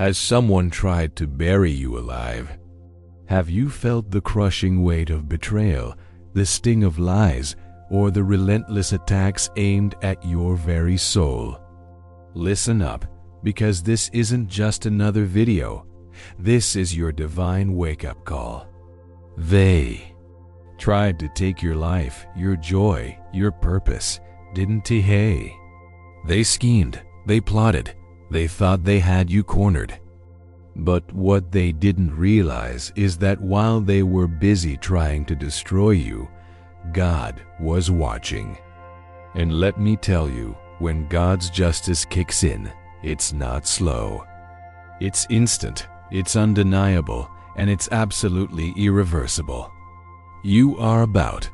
Has someone tried to bury you alive? Have you felt the crushing weight of betrayal, the sting of lies, or the relentless attacks aimed at your very soul? Listen up, because this isn't just another video. This is your divine wake-up call. They tried to take your life, your joy, your purpose, didn't they? They schemed, they plotted, they thought they had you cornered. But what they didn't realize is that while they were busy trying to destroy you, God was watching. And let me tell you, when God's justice kicks in, it's not slow. It's instant, it's undeniable, and it's absolutely irreversible. You are about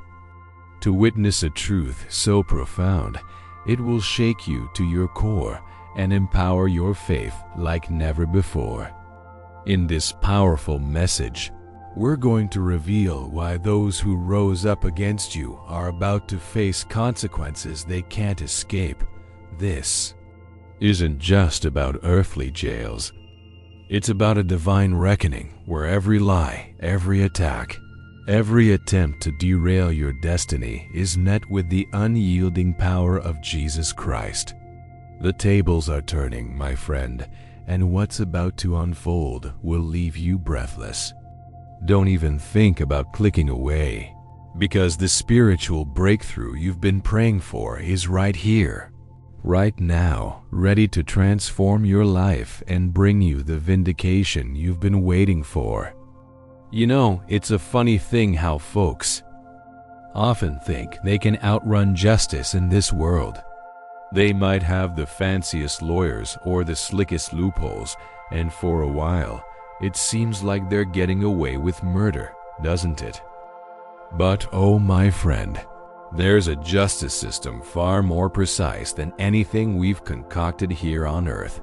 to witness a truth so profound, it will shake you to your core and empower your faith like never before. In this powerful message, we're going to reveal why those who rose up against you are about to face consequences they can't escape. This isn't just about earthly jails. It's about a divine reckoning where every lie, every attack, every attempt to derail your destiny is met with the unyielding power of Jesus Christ. The tables are turning, my friend, and what's about to unfold will leave you breathless. Don't even think about clicking away, because the spiritual breakthrough you've been praying for is right here, right now, ready to transform your life and bring you the vindication you've been waiting for. You know, it's a funny thing how folks often think they can outrun justice in this world. They might have the fanciest lawyers or the slickest loopholes, and for a while, it seems like they're getting away with murder, doesn't it? But oh my friend, there's a justice system far more precise than anything we've concocted here on earth.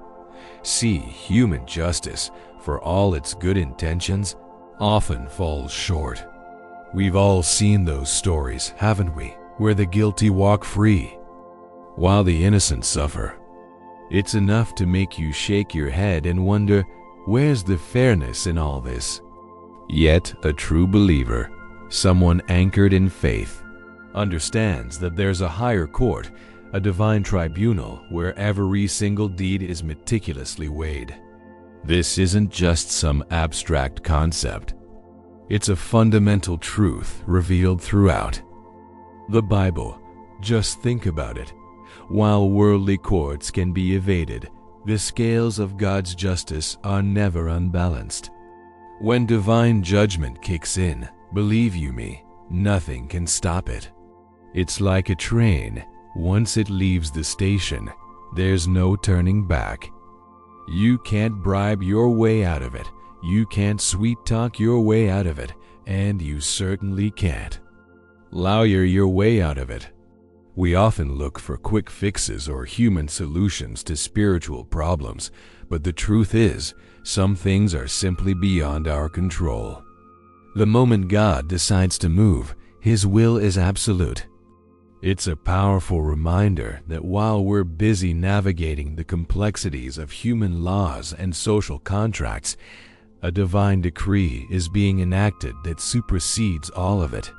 See, human justice, for all its good intentions, often falls short. We've all seen those stories, haven't we, where the guilty walk free while the innocent suffer. It's enough to make you shake your head and wonder, where's the fairness in all this? Yet a true believer, someone anchored in faith, understands that there's a higher court, a divine tribunal where every single deed is meticulously weighed. This isn't just some abstract concept. It's a fundamental truth revealed throughout the Bible. Just think about it. While worldly courts can be evaded, the scales of God's justice are never unbalanced. When divine judgment kicks in, believe you me, nothing can stop it. It's like a train. Once it leaves the station, there's no turning back. You can't bribe your way out of it. You can't sweet-talk your way out of it, and you certainly can't lawyer your way out of it. We often look for quick fixes or human solutions to spiritual problems, but the truth is, some things are simply beyond our control. The moment God decides to move, His will is absolute. It's a powerful reminder that while we're busy navigating the complexities of human laws and social contracts, a divine decree is being enacted that supersedes all of it.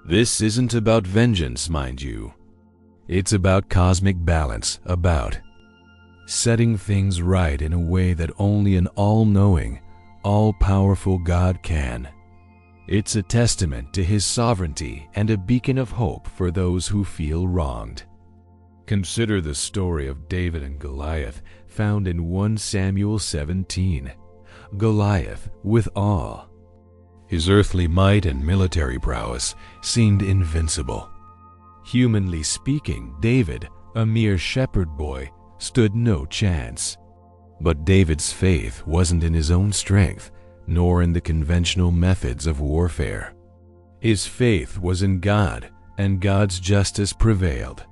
This isn't about vengeance, mind you. It's about cosmic balance, about setting things right in a way that only an all-knowing, all-powerful God can. It's a testament to His sovereignty and a beacon of hope for those who feel wronged. Consider the story of David and Goliath found in 1 Samuel 17. Goliath, with all his earthly might and military prowess, seemed invincible. Humanly speaking, David, a mere shepherd boy, stood no chance. But David's faith wasn't in his own strength, nor in the conventional methods of warfare. His faith was in God, and God's justice prevailed.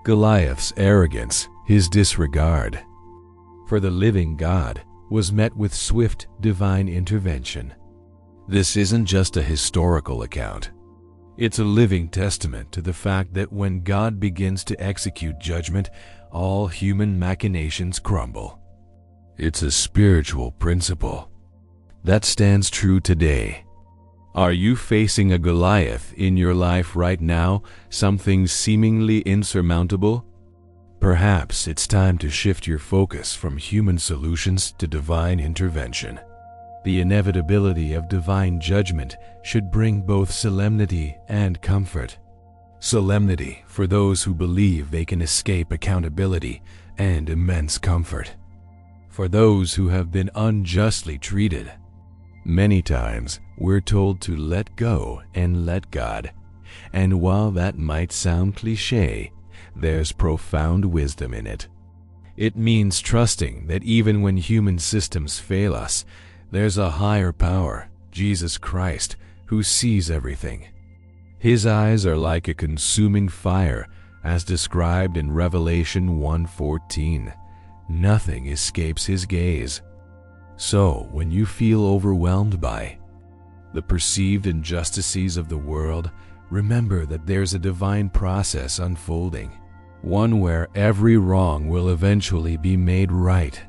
Goliath's arrogance, his disregard for the living God, was met with swift divine intervention. This isn't just a historical account. It's a living testament to the fact that when God begins to execute judgment, all human machinations crumble. It's a spiritual principle that stands true today. Are you facing a Goliath in your life right now, something seemingly insurmountable? Perhaps it's time to shift your focus from human solutions to divine intervention. The inevitability of divine judgment should bring both solemnity and comfort. Solemnity for those who believe they can escape accountability, and immense comfort for those who have been unjustly treated. Many times we're told to let go and let God, and while that might sound cliché, there's profound wisdom in it. It means trusting that even when human systems fail us, there's a higher power, Jesus Christ, who sees everything. His eyes are like a consuming fire, as described in Revelation 1:14. Nothing escapes his gaze. So, when you feel overwhelmed by the perceived injustices of the world, remember that there's a divine process unfolding, one where every wrong will eventually be made right.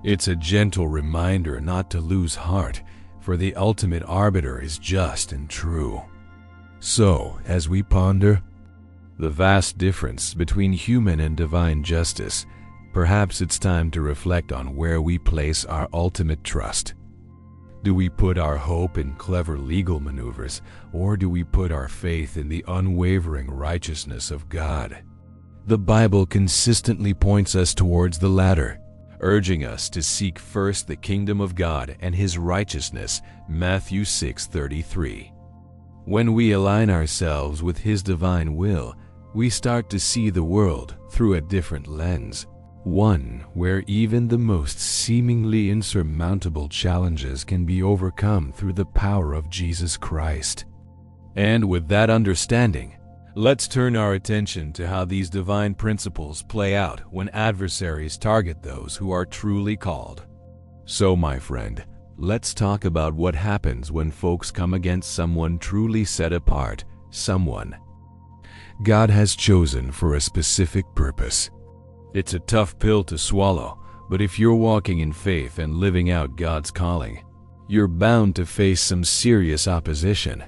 It's a gentle reminder not to lose heart, for the ultimate arbiter is just and true. So, as we ponder the vast difference between human and divine justice, perhaps it's time to reflect on where we place our ultimate trust. Do we put our hope in clever legal maneuvers, or do we put our faith in the unwavering righteousness of God? The Bible consistently points us towards the latter, urging us to seek first the kingdom of God and His righteousness, Matthew 6:33. When we align ourselves with His divine will, we start to see the world through a different lens, one where even the most seemingly insurmountable challenges can be overcome through the power of Jesus Christ. And with that understanding, let's turn our attention to how these divine principles play out when adversaries target those who are truly called. So, my friend, let's talk about what happens when folks come against someone truly set apart, someone God has chosen for a specific purpose. It's a tough pill to swallow, but if you're walking in faith and living out God's calling, you're bound to face some serious opposition.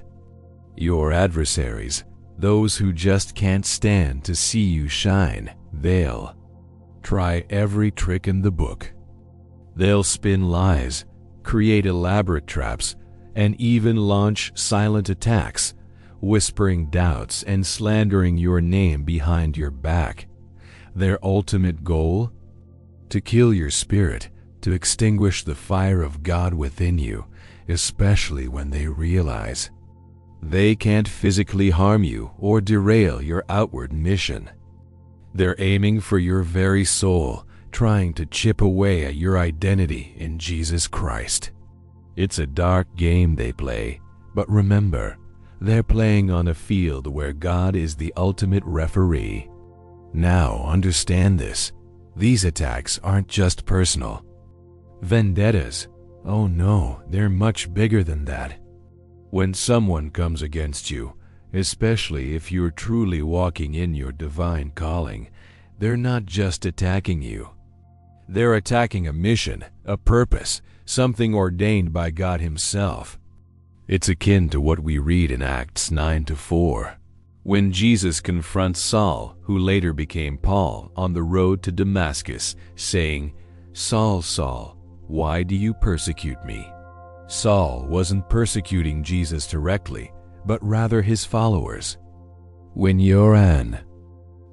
Your adversaries, those who just can't stand to see you shine, they'll try every trick in the book. They'll spin lies, create elaborate traps, and even launch silent attacks, whispering doubts and slandering your name behind your back. Their ultimate goal? To kill your spirit, to extinguish the fire of God within you, especially when they realize they can't physically harm you or derail your outward mission. They're aiming for your very soul, trying to chip away at your identity in Jesus Christ. It's a dark game they play, but remember, they're playing on a field where God is the ultimate referee. Now, understand this. These attacks aren't just personal vendettas. Oh no, they're much bigger than that. When someone comes against you, especially if you're truly walking in your divine calling, they're not just attacking you. They're attacking a mission, a purpose, something ordained by God Himself. It's akin to what we read in Acts 9-4. When Jesus confronts Saul, who later became Paul, on the road to Damascus, saying, "Saul, Saul, why do you persecute me?" Saul wasn't persecuting Jesus directly, but rather his followers. When you're an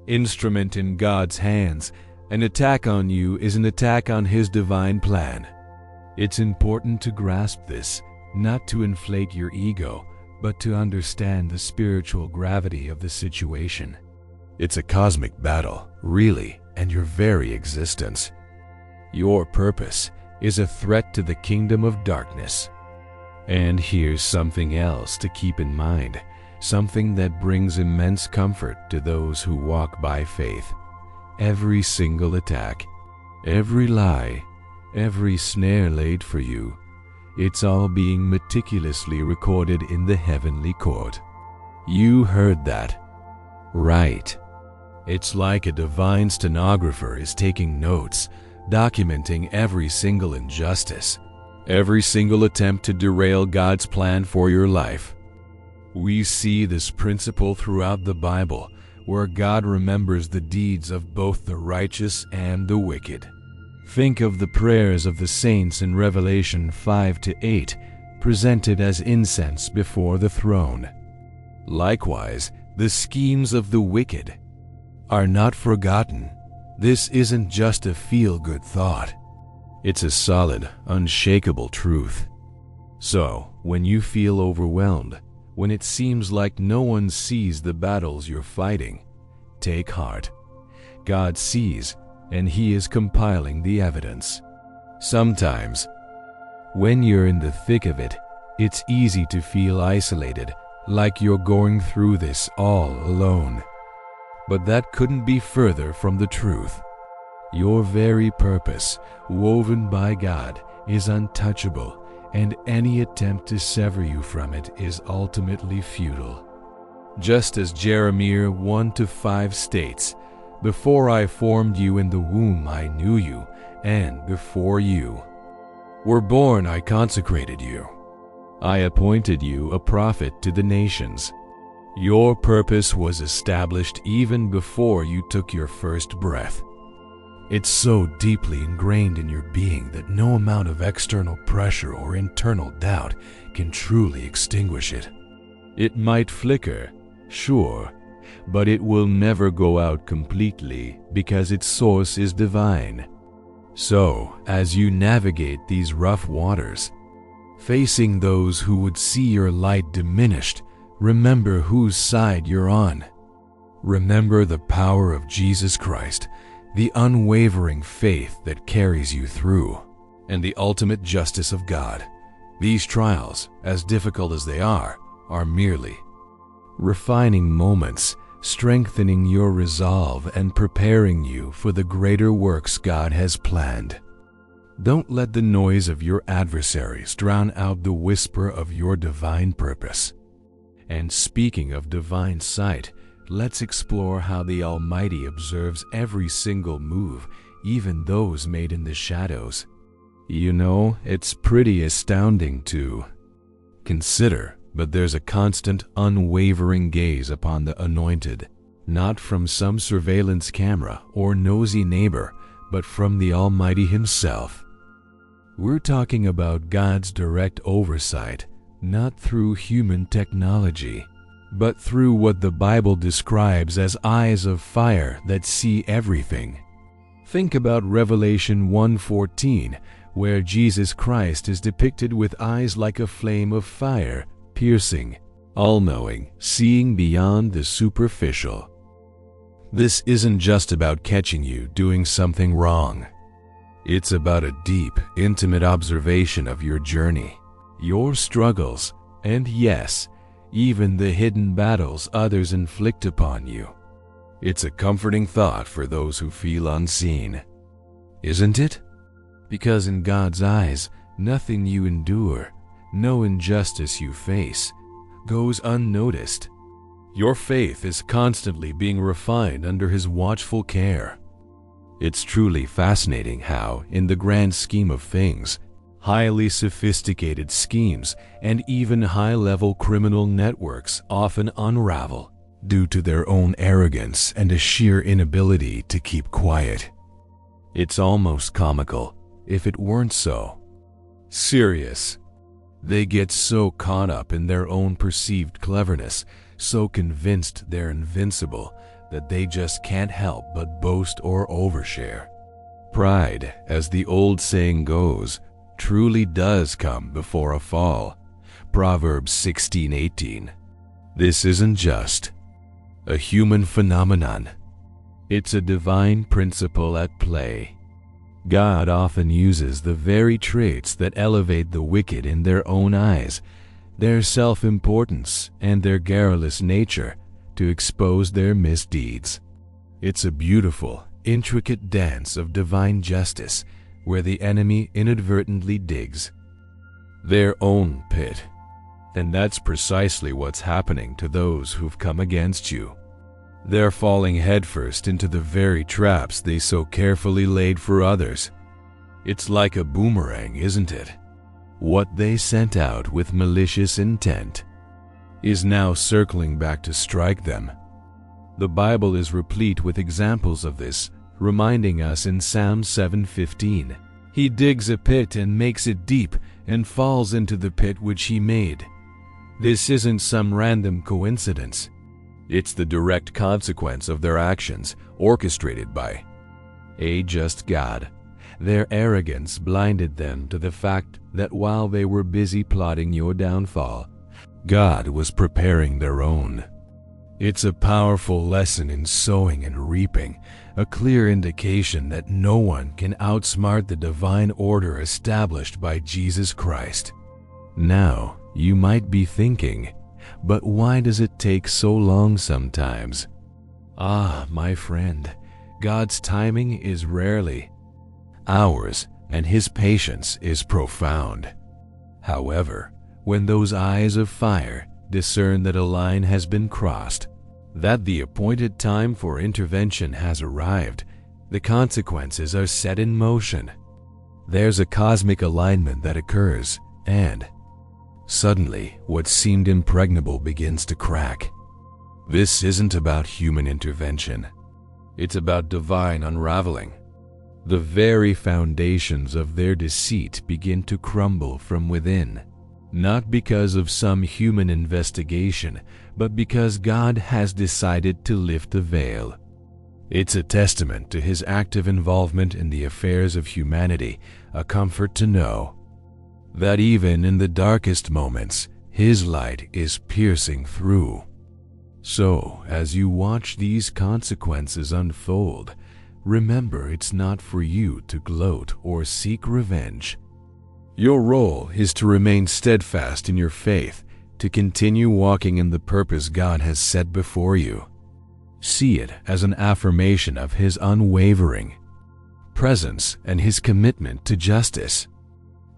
instrument in God's hands, an attack on you is an attack on His divine plan. It's important to grasp this, not to inflate your ego, but to understand the spiritual gravity of the situation. It's a cosmic battle, really, and your very existence. Your purpose is a threat to the kingdom of darkness. And here's something else to keep in mind, something that brings immense comfort to those who walk by faith. Every single attack, every lie, every snare laid for you, it's all being meticulously recorded in the heavenly court. You heard that right. It's like a divine stenographer is taking notes, documenting every single injustice, every single attempt to derail God's plan for your life. We see this principle throughout the Bible, where God remembers the deeds of both the righteous and the wicked. Think of the prayers of the saints in Revelation 5-8, presented as incense before the throne. Likewise, the schemes of the wicked are not forgotten. This isn't just a feel-good thought. It's a solid, unshakable truth. So, when you feel overwhelmed, when it seems like no one sees the battles you're fighting, take heart. God sees, and He is compiling the evidence. Sometimes, when you're in the thick of it, it's easy to feel isolated, like you're going through this all alone. But that couldn't be further from the truth. Your very purpose, woven by God, is untouchable, and any attempt to sever you from it is ultimately futile. Just as Jeremiah 1-5 states, "Before I formed you in the womb I knew you, and before you were born I consecrated you. I appointed you a prophet to the nations." Your purpose was established even before you took your first breath. It's so deeply ingrained in your being that no amount of external pressure or internal doubt can truly extinguish it. It might flicker, sure, but it will never go out completely because its source is divine. So, as you navigate these rough waters, facing those who would see your light diminished, remember whose side you're on. Remember the power of Jesus Christ, the unwavering faith that carries you through, and the ultimate justice of God. These trials, as difficult as they are merely refining moments, strengthening your resolve and preparing you for the greater works God has planned. Don't let the noise of your adversaries drown out the whisper of your divine purpose. And speaking of divine sight, let's explore how the Almighty observes every single move, even those made in the shadows. You know, it's pretty astounding to consider, but there's a constant, unwavering gaze upon the anointed, not from some surveillance camera or nosy neighbor, but from the Almighty Himself. We're talking about God's direct oversight, not through human technology, but through what the Bible describes as eyes of fire that see everything. Think about Revelation 1:14, where Jesus Christ is depicted with eyes like a flame of fire, piercing, all-knowing, seeing beyond the superficial. This isn't just about catching you doing something wrong. It's about a deep, intimate observation of your journey, your struggles, and yes, even the hidden battles others inflict upon you. It's a comforting thought for those who feel unseen, isn't it? Because in God's eyes, nothing you endure, no injustice you face, goes unnoticed. Your faith is constantly being refined under His watchful care. It's truly fascinating how, in the grand scheme of things, highly sophisticated schemes and even high-level criminal networks often unravel due to their own arrogance and a sheer inability to keep quiet. It's almost comical, if it weren't so serious. They get so caught up in their own perceived cleverness, so convinced they're invincible, that they just can't help but boast or overshare. Pride, as the old saying goes, truly does come before a fall. Proverbs 16:18. This isn't just a human phenomenon. It's a divine principle at play. God often uses the very traits that elevate the wicked in their own eyes, their self-importance and their garrulous nature, to expose their misdeeds. It's a beautiful, intricate dance of divine justice where the enemy inadvertently digs their own pit. And that's precisely what's happening to those who've come against you. They're falling headfirst into the very traps they so carefully laid for others. It's like a boomerang, isn't it? What they sent out with malicious intent is now circling back to strike them. The Bible is replete with examples of this, reminding us in Psalm 7:15, "He digs a pit and makes it deep and falls into the pit which he made." This isn't some random coincidence. It's the direct consequence of their actions, orchestrated by a just God. Their arrogance blinded them to the fact that while they were busy plotting your downfall, God was preparing their own. It's a powerful lesson in sowing and reaping, a clear indication that no one can outsmart the divine order established by Jesus Christ. Now, you might be thinking, but why does it take so long sometimes? Ah, my friend, God's timing is rarely ours, and His patience is profound. However, when those eyes of fire discern that a line has been crossed, that the appointed time for intervention has arrived, the consequences are set in motion. There's a cosmic alignment that occurs, and suddenly what seemed impregnable begins to crack. This isn't about human intervention. It's about divine unraveling. The very foundations of their deceit begin to crumble from within, not because of some human investigation, but because God has decided to lift the veil. It's a testament to His active involvement in the affairs of humanity, a comfort to know that even in the darkest moments, His light is piercing through. So, as you watch these consequences unfold, remember it's not for you to gloat or seek revenge. Your role is to remain steadfast in your faith, to continue walking in the purpose God has set before you. See it as an affirmation of His unwavering presence and His commitment to justice.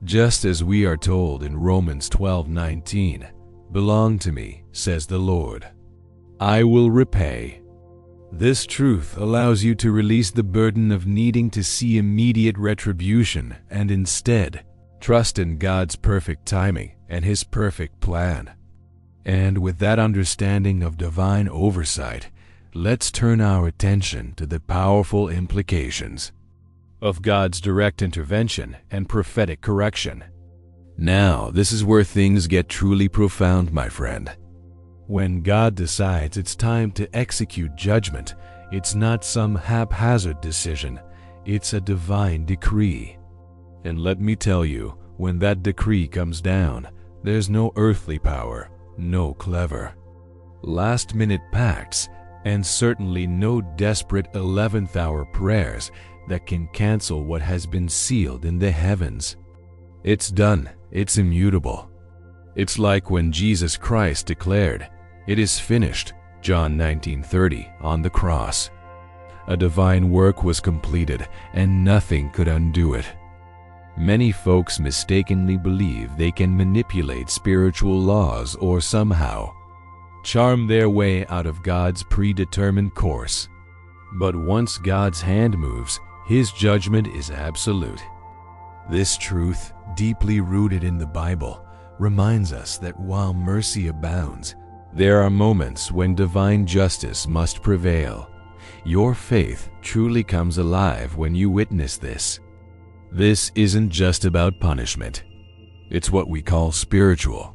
Just as we are told in Romans 12:19, "Belong to me, says the Lord. I will repay." This truth allows you to release the burden of needing to see immediate retribution and instead trust in God's perfect timing and His perfect plan. And with that understanding of divine oversight, let's turn our attention to the powerful implications of God's direct intervention and prophetic correction. Now, this is where things get truly profound, my friend. When God decides it's time to execute judgment, it's not some haphazard decision, it's a divine decree. And let me tell you, when that decree comes down, there's no earthly power, no clever last-minute pacts, and certainly no desperate 11th-hour prayers that can cancel what has been sealed in the heavens. It's done, it's immutable. It's like when Jesus Christ declared, "It is finished," John 19:30, on the cross. A divine work was completed, and nothing could undo it. Many folks mistakenly believe they can manipulate spiritual laws or somehow charm their way out of God's predetermined course. But once God's hand moves, His judgment is absolute. This truth, deeply rooted in the Bible, reminds us that while mercy abounds, there are moments when divine justice must prevail. Your faith truly comes alive when you witness this. This isn't just about punishment. It's what we call spiritual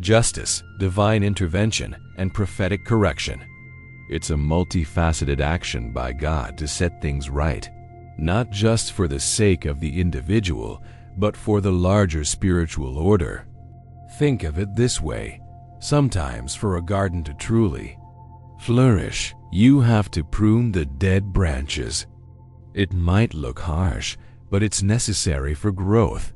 justice, divine intervention, and prophetic correction. It's a multifaceted action by God to set things right, not just for the sake of the individual, but for the larger spiritual order. Think of it this way. Sometimes for a garden to truly flourish, you have to prune the dead branches. It might look harsh, but it's necessary for growth.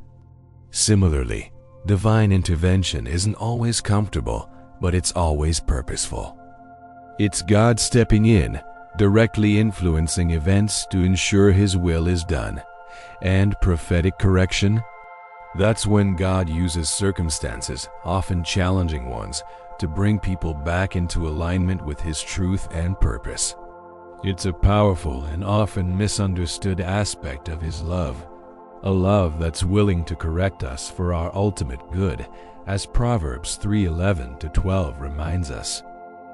Similarly, divine intervention isn't always comfortable, but it's always purposeful. It's God stepping in, directly influencing events to ensure His will is done. And prophetic correction? That's when God uses circumstances, often challenging ones, to bring people back into alignment with His truth and purpose. It's a powerful and often misunderstood aspect of His love. a love that's willing to correct us for our ultimate good, as Proverbs 3:11-12 reminds us.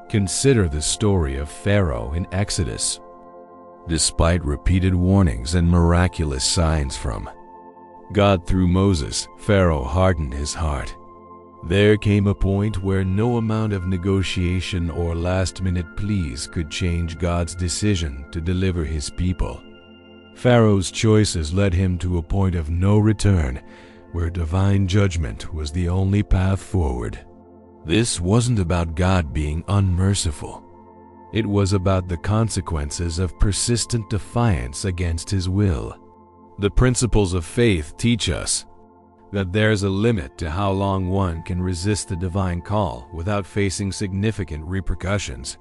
Consider the story of Pharaoh in Exodus. Despite repeated warnings and miraculous signs from God through Moses, Pharaoh hardened his heart. There came a point where no amount of negotiation or last-minute pleas could change God's decision to deliver his people. Pharaoh's choices led him to a point of no return, where divine judgment was the only path forward. This wasn't about God being unmerciful. It was about the consequences of persistent defiance against his will. The principles of faith teach us that there's a limit to how long one can resist the divine call without facing significant repercussions.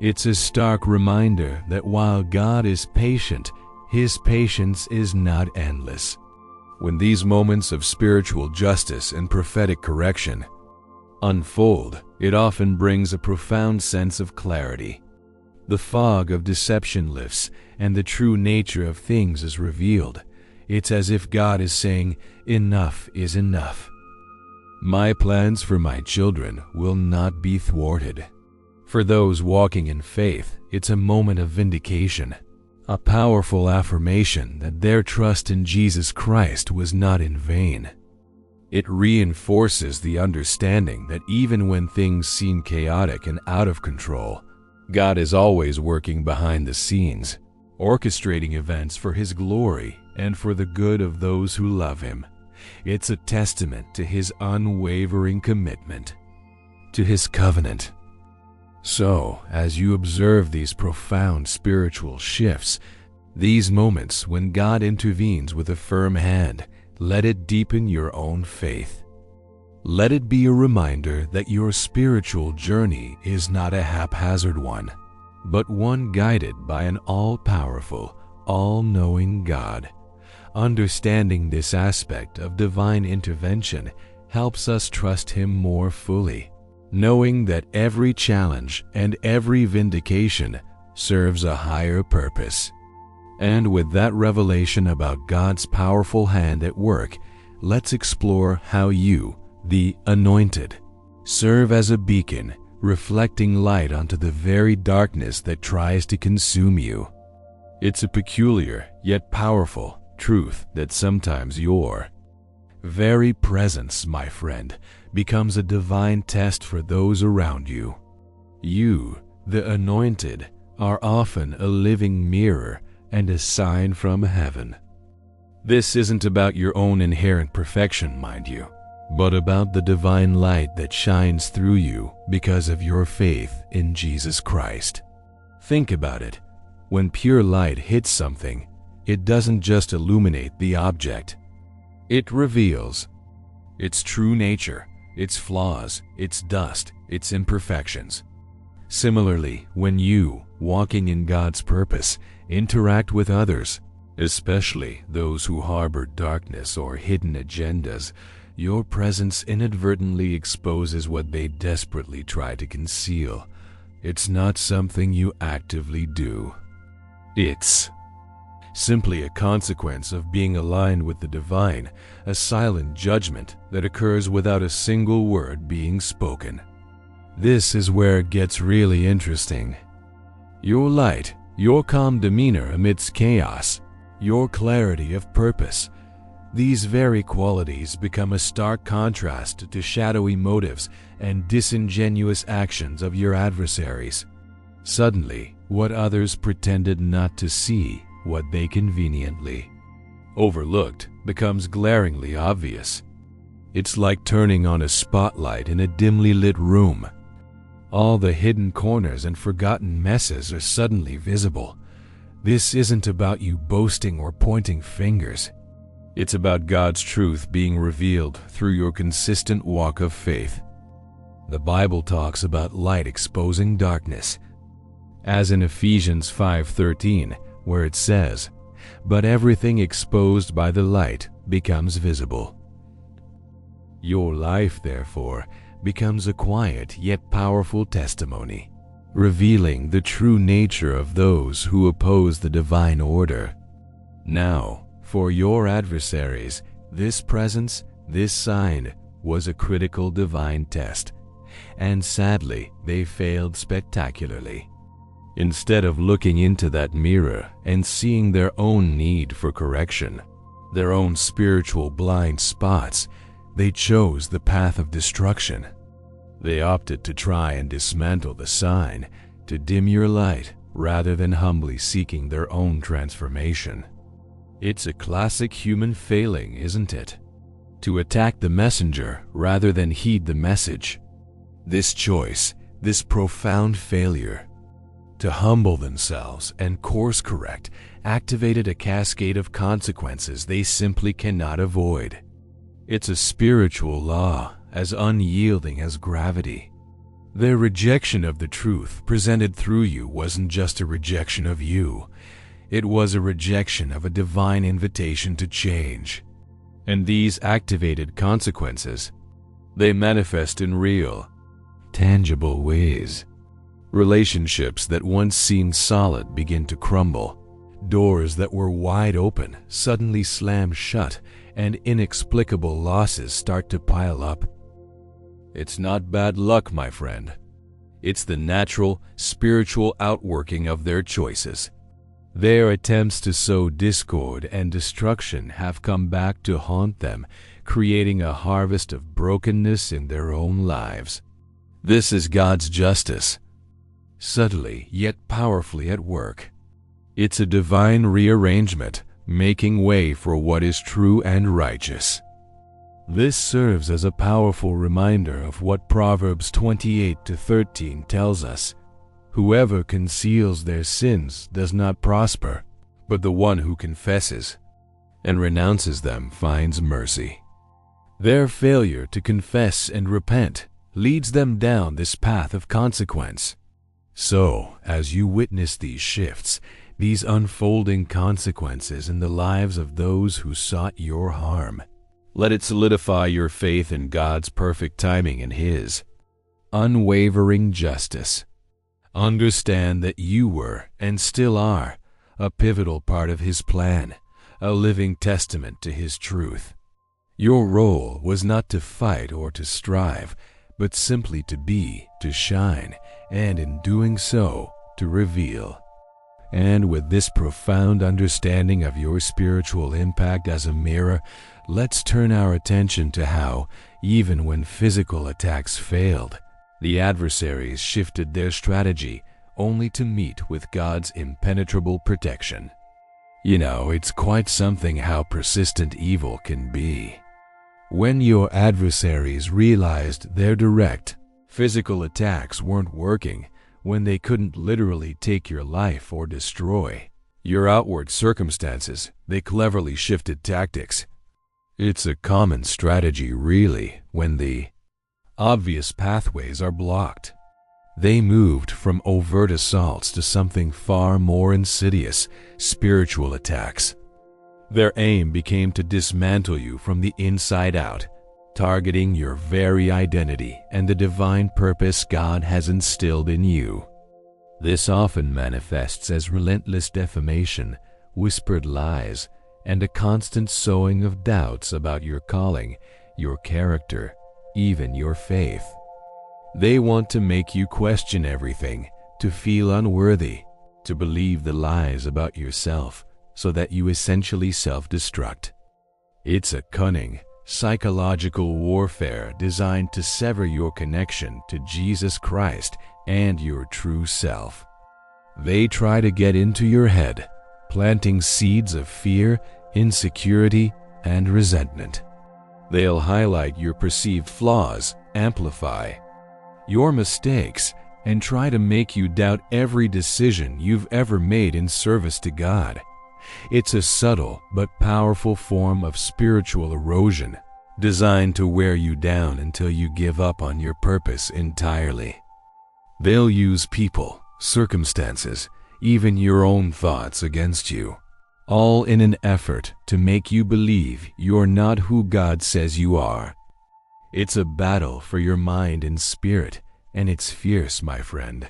It's a stark reminder that while God is patient, his patience is not endless. When these moments of spiritual justice and prophetic correction unfold, it often brings a profound sense of clarity. The fog of deception lifts, and the true nature of things is revealed. It's as if God is saying, "Enough is enough. My plans for my children will not be thwarted." For those walking in faith, it's a moment of vindication, a powerful affirmation that their trust in Jesus Christ was not in vain. It reinforces the understanding that even when things seem chaotic and out of control, God is always working behind the scenes, orchestrating events for his glory and for the good of those who love him. It's a testament to his unwavering commitment to his covenant. So, as you observe these profound spiritual shifts, these moments when God intervenes with a firm hand, let it deepen your own faith. Let it be a reminder that your spiritual journey is not a haphazard one, but one guided by an all-powerful, all-knowing God. Understanding this aspect of divine intervention helps us trust him more fully, knowing that every challenge and every vindication serves a higher purpose. And with that revelation about God's powerful hand at work, let's explore how you, the anointed, serve as a beacon, reflecting light onto the very darkness that tries to consume you. It's a peculiar yet powerful truth that sometimes your very presence, my friend, becomes a divine test for those around you. You, the anointed, are often a living mirror and a sign from heaven. This isn't about your own inherent perfection, mind you, but about the divine light that shines through you because of your faith in Jesus Christ. Think about it. When pure light hits something, it doesn't just illuminate the object. It reveals its true nature, its flaws, its dust, its imperfections. Similarly, when you, walking in God's purpose, interact with others, especially those who harbor darkness or hidden agendas, your presence inadvertently exposes what they desperately try to conceal. It's not something you actively do. It's simply a consequence of being aligned with the divine, a silent judgment that occurs without a single word being spoken. This is where it gets really interesting. Your light, your calm demeanor amidst chaos, your clarity of purpose, these very qualities become a stark contrast to shadowy motives and disingenuous actions of your adversaries. Suddenly, what others pretended not to see, what they conveniently overlooked, becomes glaringly obvious. It's like turning on a spotlight in a dimly lit room. All the hidden corners and forgotten messes are suddenly visible. This isn't about you boasting or pointing fingers. It's about God's truth being revealed through your consistent walk of faith. The Bible talks about light exposing darkness, as in Ephesians 5:13, where it says, "But everything exposed by the light becomes visible." Your life, therefore, becomes a quiet yet powerful testimony, revealing the true nature of those who oppose the divine order. Now, For your adversaries, this presence, this sign, was a critical divine test, and sadly, they failed spectacularly. Instead of looking into that mirror and seeing their own need for correction, their own spiritual blind spots, they chose the path of destruction. They opted to try and dismantle the sign, to dim your light, rather than humbly seeking their own transformation. It's a classic human failing, isn't it? To attack the messenger rather than heed the message. This choice, this profound failure, to humble themselves and course correct, activated a cascade of consequences they simply cannot avoid. It's a spiritual law, as unyielding as gravity. Their rejection of the truth presented through you wasn't just a rejection of you. It was a rejection of a divine invitation to change. And these activated consequences, they manifest in real, tangible ways. Relationships that once seemed solid begin to crumble. Doors that were wide open suddenly slam shut, and inexplicable losses start to pile up. It's not bad luck, my friend. It's the natural, spiritual outworking of their choices. Their attempts to sow discord and destruction have come back to haunt them, creating a harvest of brokenness in their own lives. This is God's justice, subtly yet powerfully at work. It's a divine rearrangement, making way for what is true and righteous. This serves as a powerful reminder of what Proverbs 28:13 tells us. Whoever conceals their sins does not prosper, but the one who confesses and renounces them finds mercy. Their failure to confess and repent leads them down this path of consequence. So, as you witness these shifts, these unfolding consequences in the lives of those who sought your harm, let it solidify your faith in God's perfect timing and His unwavering justice. Understand that you were, and still are, a pivotal part of His plan, a living testament to His truth. Your role was not to fight or to strive, but simply to be, to shine, and in doing so, to reveal. And with this profound understanding of your spiritual impact as a mirror, let's turn our attention to how, even when physical attacks failed, the adversaries shifted their strategy only to meet with God's impenetrable protection. You know, it's quite something how persistent evil can be. When your adversaries realized their direct, physical attacks weren't working, when they couldn't literally take your life or destroy your outward circumstances, they cleverly shifted tactics. It's a common strategy, really, when the obvious pathways are blocked. They moved from overt assaults to something far more insidious, spiritual attacks. Their aim became to dismantle you from the inside out, targeting your very identity and the divine purpose God has instilled in you. This often manifests as relentless defamation, whispered lies, and a constant sowing of doubts about your calling, your character, even your faith. They want to make you question everything, to feel unworthy, to believe the lies about yourself, so that you essentially self-destruct. It's a cunning, psychological warfare designed to sever your connection to Jesus Christ and your true self. They try to get into your head, planting seeds of fear, insecurity, and resentment. They'll highlight your perceived flaws, amplify your mistakes, and try to make you doubt every decision you've ever made in service to God. It's a subtle but powerful form of spiritual erosion, designed to wear you down until you give up on your purpose entirely. They'll use people, circumstances, even your own thoughts against you, all in an effort to make you believe you're not who God says you are. It's a battle for your mind and spirit, and it's fierce, my friend.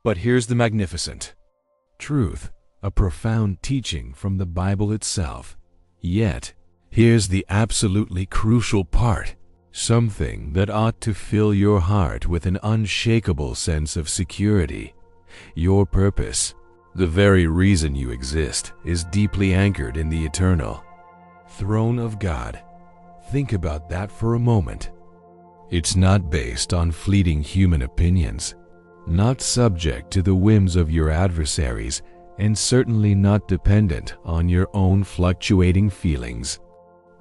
But here's the magnificent truth, a profound teaching from the Bible itself. Yet, here's the absolutely crucial part, something that ought to fill your heart with an unshakable sense of security. Your purpose, the very reason you exist, is deeply anchored in the eternal throne of God. Think about that for a moment. It's not based on fleeting human opinions, not subject to the whims of your adversaries, and certainly not dependent on your own fluctuating feelings.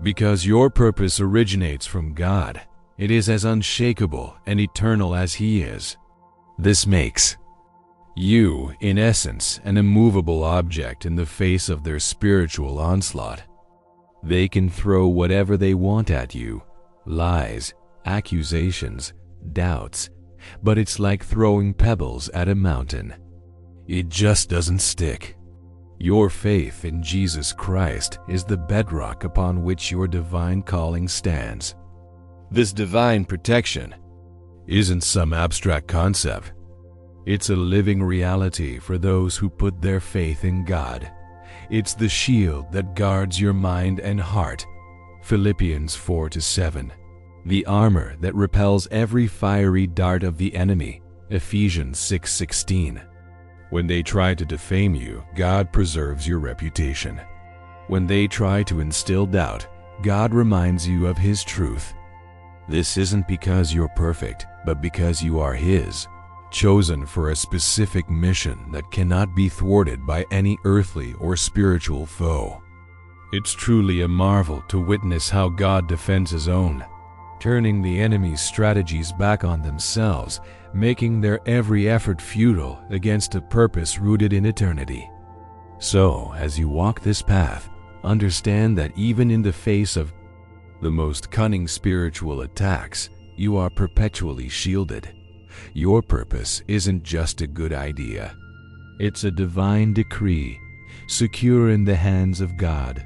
Because your purpose originates from God, it is as unshakable and eternal as He is. This makes you, in essence, an immovable object in the face of their spiritual onslaught. They can throw whatever they want at you, lies, accusations, doubts, but it's like throwing pebbles at a mountain. It just doesn't stick. Your faith in Jesus Christ is the bedrock upon which your divine calling stands. This divine protection isn't some abstract concept. It's a living reality for those who put their faith in God. It's the shield that guards your mind and heart. Philippians 4-7. The armor that repels every fiery dart of the enemy. Ephesians 6:16. When they try to defame you, God preserves your reputation. When they try to instill doubt, God reminds you of His truth. This isn't because you're perfect, but because you are His, chosen for a specific mission that cannot be thwarted by any earthly or spiritual foe. It's truly a marvel to witness how God defends His own, turning the enemy's strategies back on themselves, making their every effort futile against a purpose rooted in eternity. So, as you walk this path, understand that even in the face of the most cunning spiritual attacks, you are perpetually shielded. Your purpose isn't just a good idea. It's a divine decree, secure in the hands of God.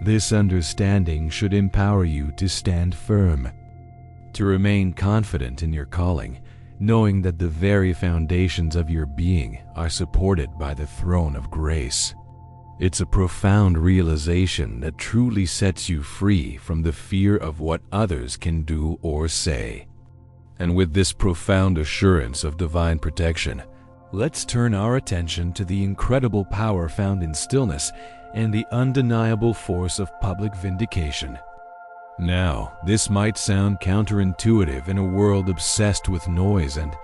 This understanding should empower you to stand firm, to remain confident in your calling, knowing that the very foundations of your being are supported by the throne of grace. It's a profound realization that truly sets you free from the fear of what others can do or say. And with this profound assurance of divine protection, let's turn our attention to the incredible power found in stillness and the undeniable force of public vindication. Now, this might sound counterintuitive in a world obsessed with noise and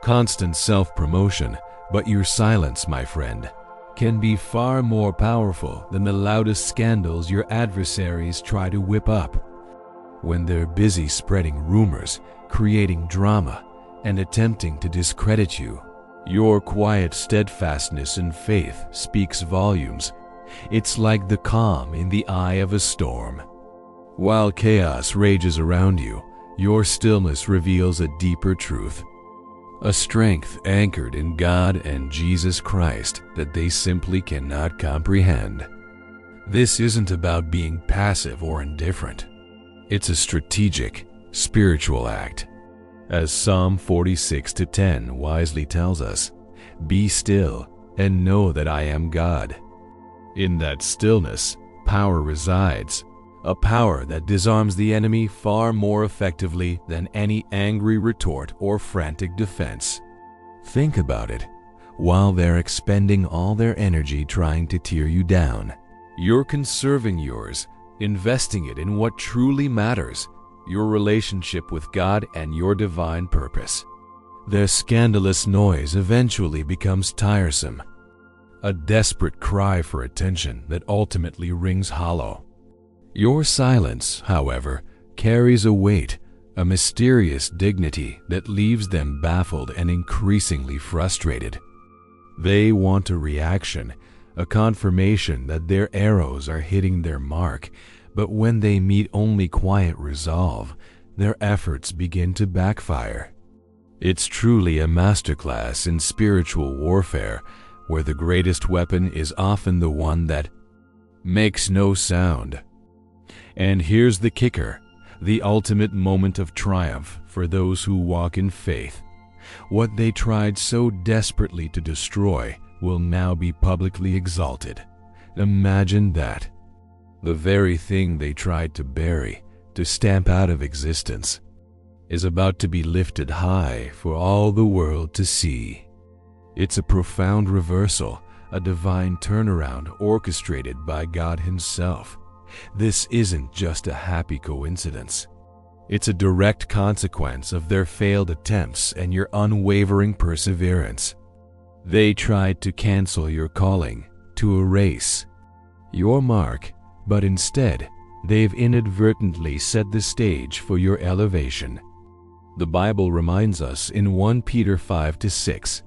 constant self-promotion, but your silence, my friend, can be far more powerful than the loudest scandals your adversaries try to whip up. When they're busy spreading rumors, creating drama, and attempting to discredit you, your quiet steadfastness in faith speaks volumes. It's like the calm in the eye of a storm. While chaos rages around you, your stillness reveals a deeper truth, a strength anchored in God and Jesus Christ that they simply cannot comprehend. This isn't about being passive or indifferent. It's a strategic, spiritual act. As Psalm 46:10 wisely tells us, "Be still and know that I am God." In that stillness, power resides, a power that disarms the enemy far more effectively than any angry retort or frantic defense. Think about it. While they're expending all their energy trying to tear you down, you're conserving yours, investing it in what truly matters, your relationship with God and your divine purpose. Their scandalous noise eventually becomes tiresome, a desperate cry for attention that ultimately rings hollow. Your silence, however, carries a weight, a mysterious dignity that leaves them baffled and increasingly frustrated. They want a reaction, a confirmation that their arrows are hitting their mark, but when they meet only quiet resolve, their efforts begin to backfire. It's truly a masterclass in spiritual warfare, where the greatest weapon is often the one that makes no sound. And here's the kicker, the ultimate moment of triumph for those who walk in faith. What they tried so desperately to destroy will now be publicly exalted. Imagine that. The very thing they tried to bury, to stamp out of existence, is about to be lifted high for all the world to see. It's a profound reversal, a divine turnaround orchestrated by God Himself. This isn't just a happy coincidence. It's a direct consequence of their failed attempts and your unwavering perseverance. They tried to cancel your calling, to erase your mark, but instead, they've inadvertently set the stage for your elevation. The Bible reminds us in 1 Peter 5-6,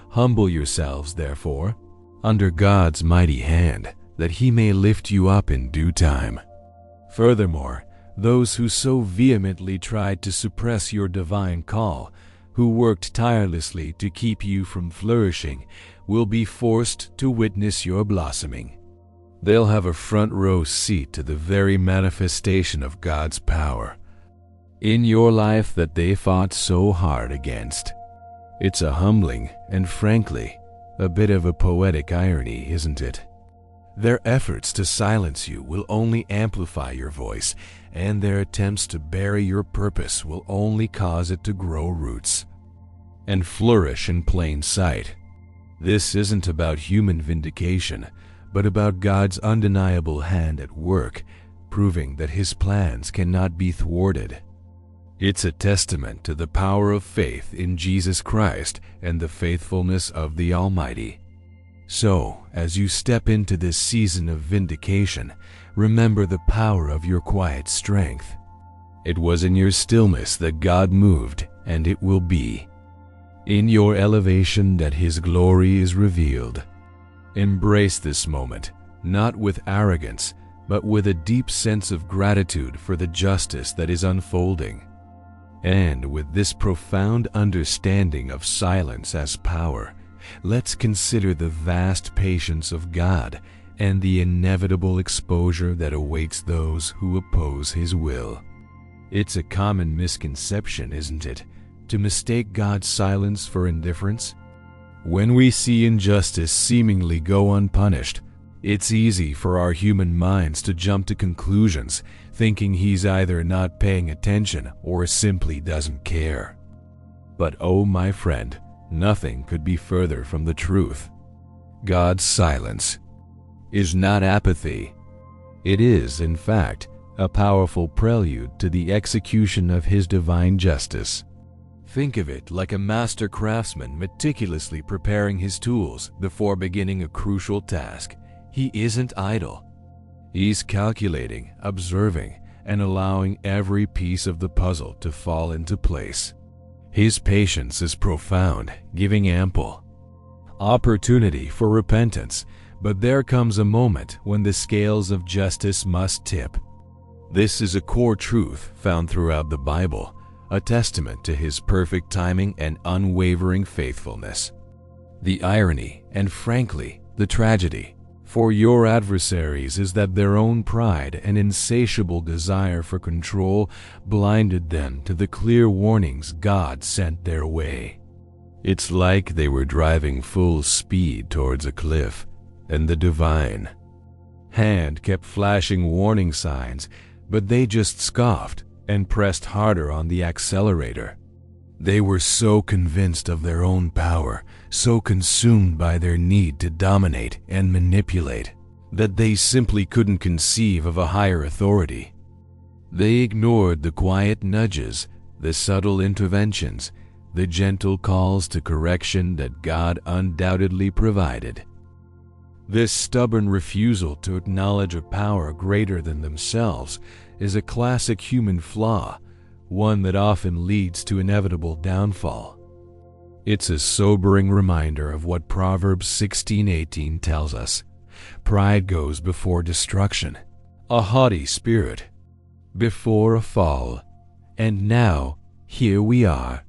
"Humble yourselves, therefore, under God's mighty hand, that He may lift you up in due time." Furthermore, those who so vehemently tried to suppress your divine call, who worked tirelessly to keep you from flourishing, will be forced to witness your blossoming. They'll have a front row seat to the very manifestation of God's power in your life that they fought so hard against. It's a humbling and, frankly, a bit of a poetic irony, isn't it? Their efforts to silence you will only amplify your voice, and their attempts to bury your purpose will only cause it to grow roots and flourish in plain sight. This isn't about human vindication, but about God's undeniable hand at work, proving that His plans cannot be thwarted. It's a testament to the power of faith in Jesus Christ and the faithfulness of the Almighty. So, as you step into this season of vindication, remember the power of your quiet strength. It was in your stillness that God moved, and it will be in your elevation that His glory is revealed. Embrace this moment, not with arrogance, but with a deep sense of gratitude for the justice that is unfolding. And with this profound understanding of silence as power, let's consider the vast patience of God and the inevitable exposure that awaits those who oppose His will. It's a common misconception, isn't it, to mistake God's silence for indifference? When we see injustice seemingly go unpunished, it's easy for our human minds to jump to conclusions, thinking He's either not paying attention or simply doesn't care. But oh, my friend, nothing could be further from the truth. God's silence is not apathy. It is, in fact, a powerful prelude to the execution of His divine justice. Think of it like a master craftsman meticulously preparing his tools before beginning a crucial task. He isn't idle. He's calculating, observing, and allowing every piece of the puzzle to fall into place. His patience is profound, giving ample opportunity for repentance, but there comes a moment when the scales of justice must tip. This is a core truth found throughout the Bible, a testament to His perfect timing and unwavering faithfulness. The irony, and frankly, the tragedy, for your adversaries is that their own pride and insatiable desire for control blinded them to the clear warnings God sent their way. It's like they were driving full speed towards a cliff, and the divine hand kept flashing warning signs, but they just scoffed and pressed harder on the accelerator. They were so convinced of their own power, so consumed by their need to dominate and manipulate, that they simply couldn't conceive of a higher authority. They ignored the quiet nudges, the subtle interventions, the gentle calls to correction that God undoubtedly provided. This stubborn refusal to acknowledge a power greater than themselves is a classic human flaw, one that often leads to inevitable downfall. It's a sobering reminder of what Proverbs 16:18 tells us. Pride goes before destruction, a haughty spirit before a fall, and now here we are.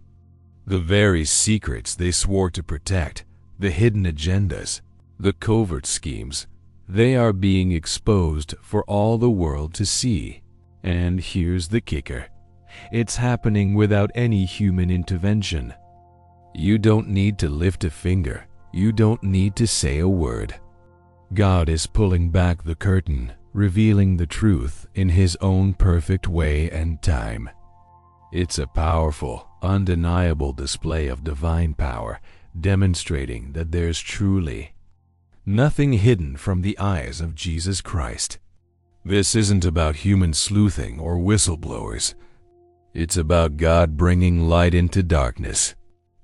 The very secrets they swore to protect, the hidden agendas, the covert schemes, they are being exposed for all the world to see. And here's the kicker. It's happening without any human intervention. You don't need to lift a finger. You don't need to say a word. God is pulling back the curtain, revealing the truth in His own perfect way and time. It's a powerful, undeniable display of divine power, demonstrating that there's truly nothing hidden from the eyes of Jesus Christ. This isn't about human sleuthing or whistleblowers. It's about God bringing light into darkness,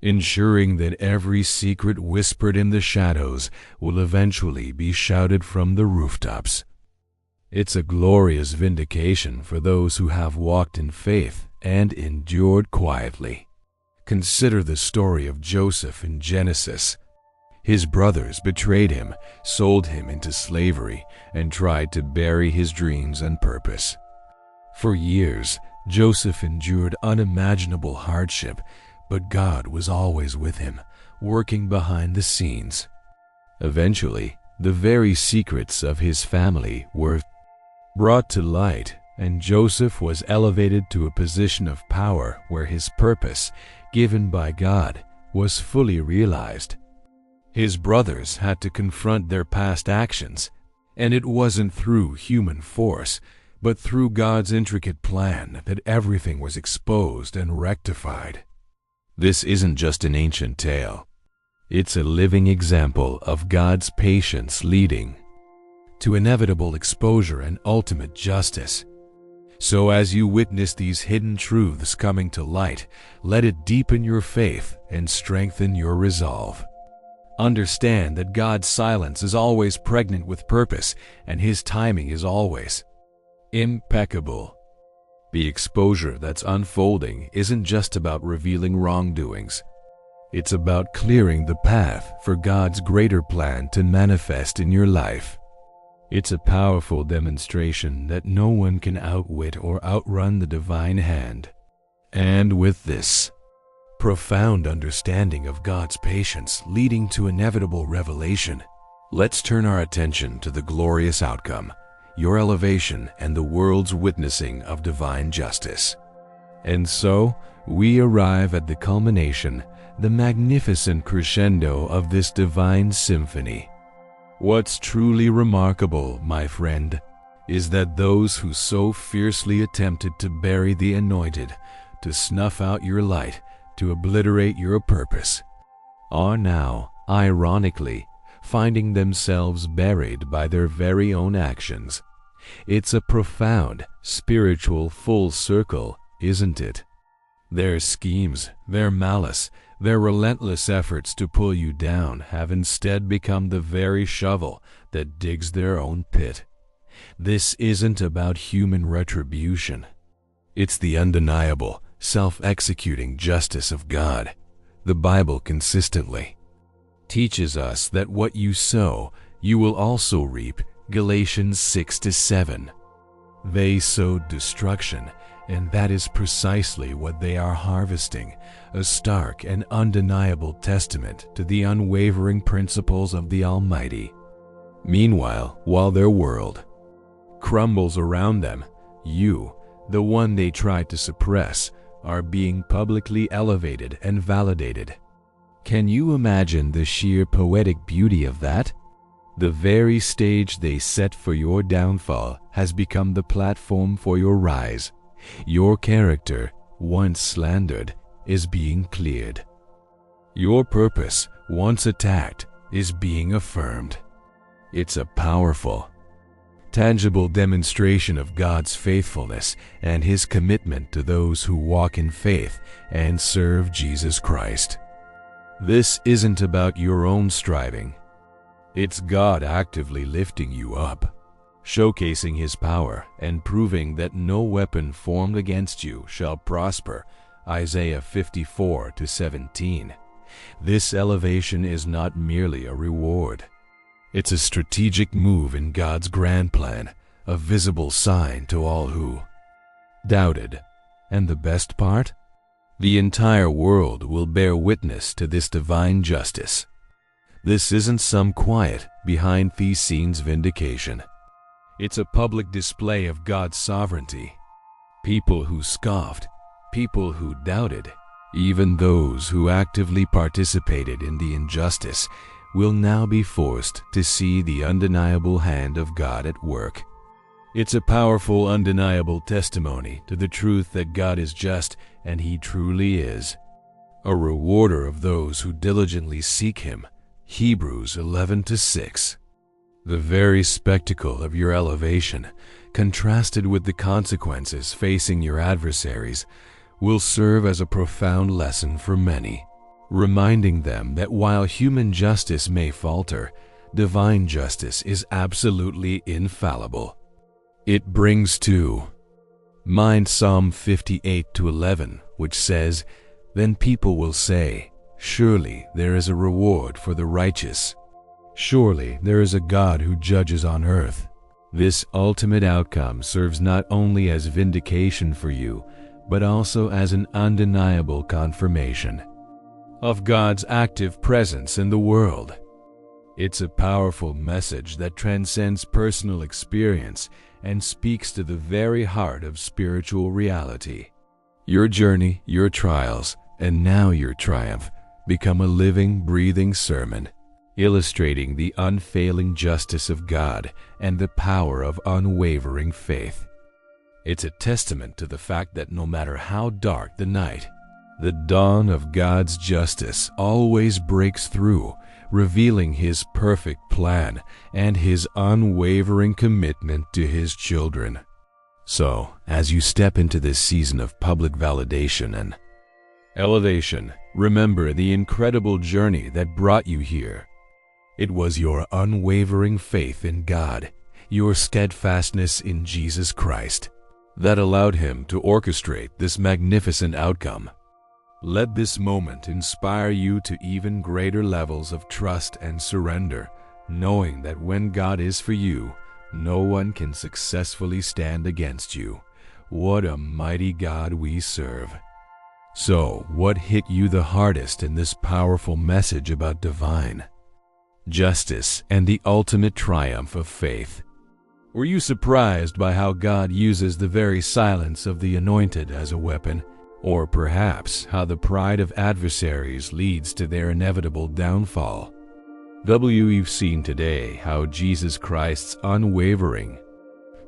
ensuring that every secret whispered in the shadows will eventually be shouted from the rooftops. It's a glorious vindication for those who have walked in faith and endured quietly. Consider the story of Joseph in Genesis. His brothers betrayed him, sold him into slavery, and tried to bury his dreams and purpose. For years, Joseph endured unimaginable hardship, but God was always with him, working behind the scenes. Eventually, the very secrets of his family were brought to light, and Joseph was elevated to a position of power where his purpose, given by God, was fully realized. His brothers had to confront their past actions, and it wasn't through human force, but through God's intricate plan that everything was exposed and rectified. This isn't just an ancient tale. It's a living example of God's patience leading to inevitable exposure and ultimate justice. So as you witness these hidden truths coming to light, let it deepen your faith and strengthen your resolve. Understand that God's silence is always pregnant with purpose, and His timing is always impeccable. The exposure that's unfolding isn't just about revealing wrongdoings. It's about clearing the path for God's greater plan to manifest in your life. It's a powerful demonstration that no one can outwit or outrun the divine hand. And with this profound understanding of God's patience leading to inevitable revelation, let's turn our attention to the glorious outcome, your elevation and the world's witnessing of divine justice. And so, we arrive at the culmination, the magnificent crescendo of this divine symphony. What's truly remarkable, my friend, is that those who so fiercely attempted to bury the anointed, to snuff out your light, to obliterate your purpose, are now, ironically, finding themselves buried by their very own actions. It's a profound, spiritual full circle, isn't it? Their schemes, their malice, their relentless efforts to pull you down have instead become the very shovel that digs their own pit. This isn't about human retribution. It's the undeniable, self-executing justice of God. The Bible consistently teaches us that what you sow, you will also reap. Galatians 6-7. They sowed destruction, and that is precisely what they are harvesting, a stark and undeniable testament to the unwavering principles of the Almighty. Meanwhile, while their world crumbles around them, you, the one they tried to suppress, are being publicly elevated and validated. Can you imagine the sheer poetic beauty of that? The very stage they set for your downfall has become the platform for your rise. Your character, once slandered, is being cleared. Your purpose, once attacked, is being affirmed. It's a powerful, tangible demonstration of God's faithfulness and His commitment to those who walk in faith and serve Jesus Christ. This isn't about your own striving. It's God actively lifting you up, showcasing His power and proving that no weapon formed against you shall prosper. Isaiah 54-17. This elevation is not merely a reward. It's a strategic move in God's grand plan, a visible sign to all who doubted. And the best part? The entire world will bear witness to this divine justice. This isn't some quiet, behind-the-scenes vindication. It's a public display of God's sovereignty. People who scoffed, people who doubted, even those who actively participated in the injustice, will now be forced to see the undeniable hand of God at work. It's a powerful, undeniable testimony to the truth that God is just, and He truly is a rewarder of those who diligently seek Him. Hebrews 11:6. The very spectacle of your elevation, contrasted with the consequences facing your adversaries, will serve as a profound lesson for many, reminding them that while human justice may falter, divine justice is absolutely infallible. It brings to mind Psalm 58:11, which says, "Then people will say, 'Surely there is a reward for the righteous. Surely there is a God who judges on earth.'" This ultimate outcome serves not only as vindication for you, but also as an undeniable confirmation of God's active presence in the world. It's a powerful message that transcends personal experience and speaks to the very heart of spiritual reality. Your journey, your trials, and now your triumph become a living, breathing sermon, illustrating the unfailing justice of God and the power of unwavering faith. It's a testament to the fact that no matter how dark the night, the dawn of God's justice always breaks through, revealing His perfect plan and His unwavering commitment to His children. So, as you step into this season of public validation and elevation, remember the incredible journey that brought you here. It was your unwavering faith in God, your steadfastness in Jesus Christ, that allowed Him to orchestrate this magnificent outcome. Let this moment inspire you to even greater levels of trust and surrender, knowing that when God is for you, no one can successfully stand against you. What a mighty God we serve. So, what hit you the hardest in this powerful message about divine justice and the ultimate triumph of faith? Were you surprised by how God uses the very silence of the anointed as a weapon? Or perhaps how the pride of adversaries leads to their inevitable downfall? We've seen today how Jesus Christ's unwavering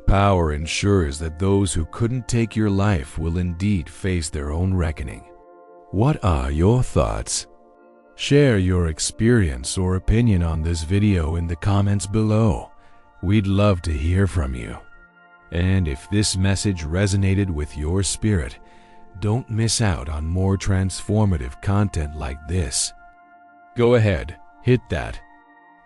power ensures that those who couldn't take your life will indeed face their own reckoning. What are your thoughts? Share your experience or opinion on this video in the comments below. We'd love to hear from you. And if this message resonated with your spirit, don't miss out on more transformative content like this. Go ahead, hit that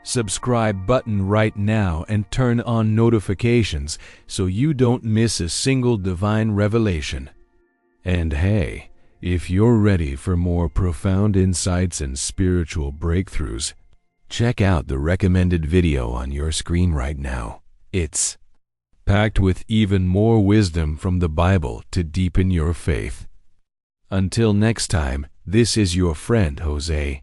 subscribe button right now and turn on notifications so you don't miss a single divine revelation. And hey, if you're ready for more profound insights and spiritual breakthroughs, check out the recommended video on your screen right now. It's packed with even more wisdom from the Bible to deepen your faith. Until next time, this is your friend Jose.